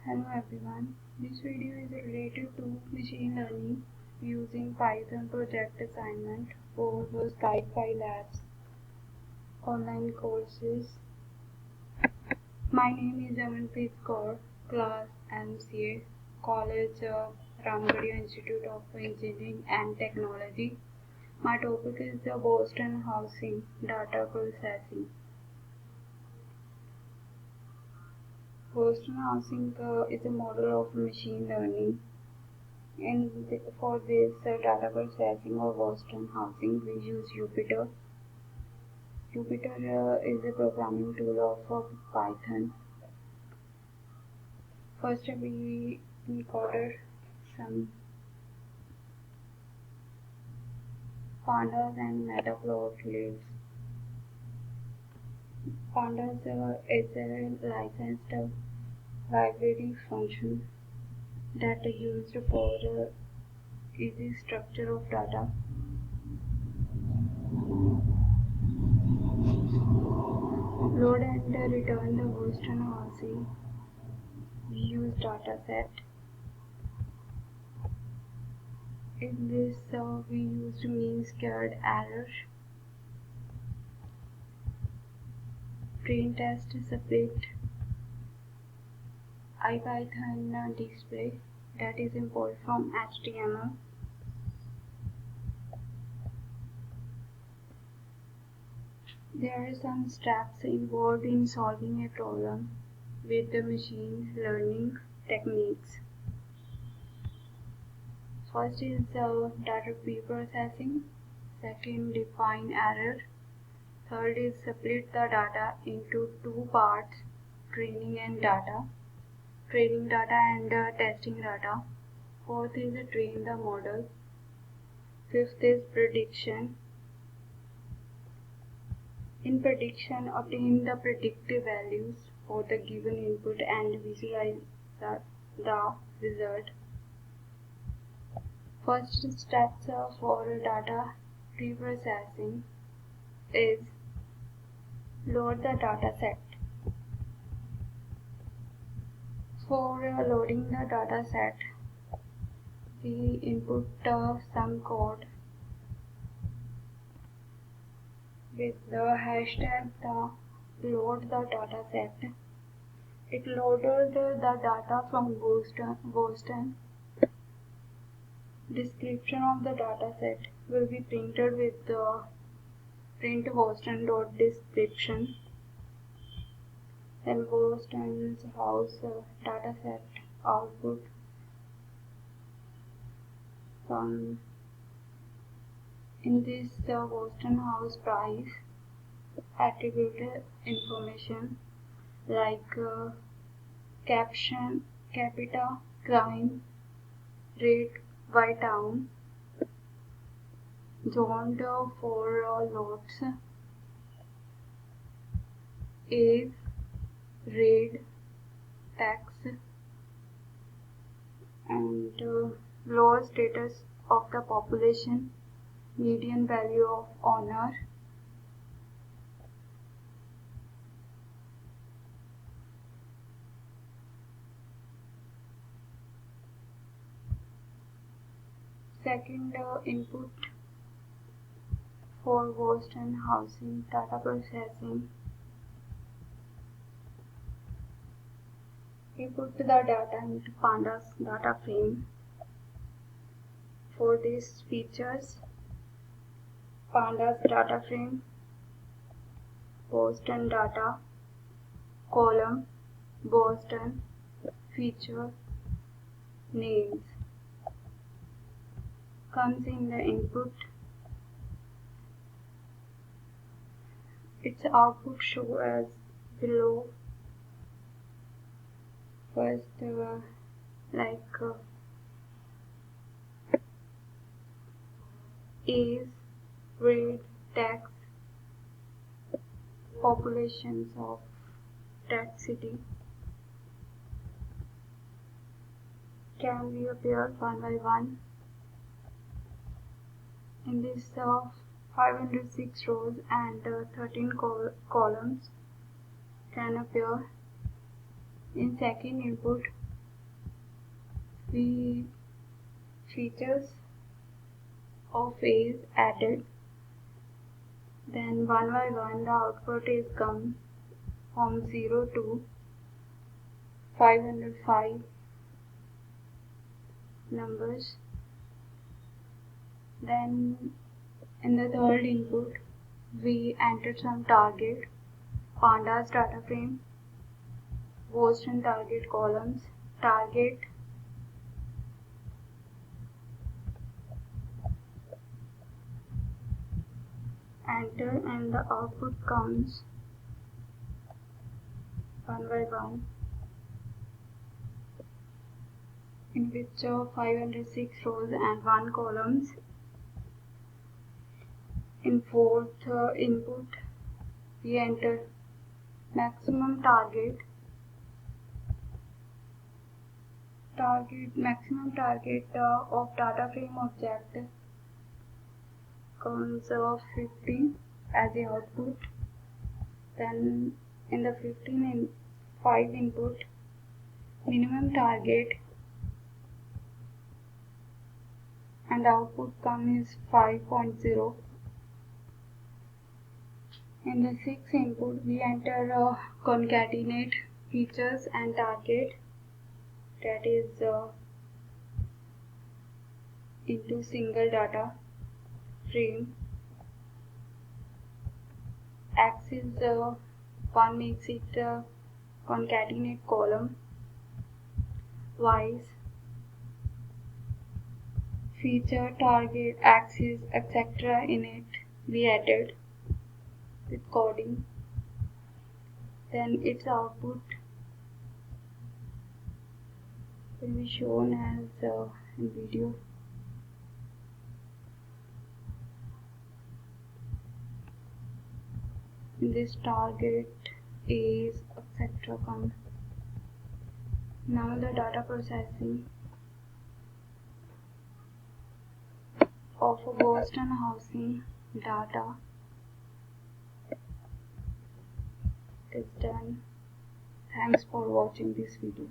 Hello everyone, this video is related to machine learning using Python project assignment for the skyfi labs online courses. My name is Amanpreet Kaur, class MCA, College of Ramgarhia Institute of Engineering and Technology. My topic is the Boston housing data processing. Boston housing is a model of machine learning. For this data processing of Boston housing, we use Jupyter. Jupyter is a programming tool of Python. First, we encoded some pandas and matplotlib. Pandas is a licensed library function that is used for easy structure of data. Load and return the Boston housing. We use dataset. In this, we used mean squared error. Print test split. IPython display that is import from HTML. There are some steps involved in solving a problem with the machine learning techniques. First is data pre-processing. Second, define error. Third is split the data into two parts, training data and testing data. Fourth is train the model. Fifth is prediction. In prediction, obtain the predictive values for the given input and visualize the result. First steps for data pre-processing is load the dataset. For loading the dataset, we input some code with the hashtag load the dataset. It loaded the data from Boston. Description of the dataset will be printed with the print boston.description. Then Boston's house dataset output from in this Boston house price attributed information like caption, capita, crime, rate by town, zoned for lots, age, rate, tax, and lower status of the population, median value of owner. Second input for Boston housing data processing. We put the data into pandas data frame. For these features, pandas data frame, Boston data, column, Boston, feature, names. Comes in the input. Its output show as below. First, age, rate, tax, populations of that city can be appeared one by one. In this 506 rows and 13 columns can appear. In second input, we features of is added. Then one by one the output is come from 0 to 505 numbers. Then in the third input we entered some target, pandas data frame, host and target columns, target, enter, and the output comes one by one, in which 506 rows and 1 columns. In fourth input we enter maximum target of data frame object comes 50 as the output. Then in the 5 input minimum target, and the output come is 5.0. In the 6 input we enter concatenate features and target, that is into single data frame. Axis 1 makes it concatenate column wise, feature, target, axis, etc. in it we added with coding. Then its output will be shown as in video. This target is etc. comes. Now the data processing of Boston housing data is done. Thanks for watching this video.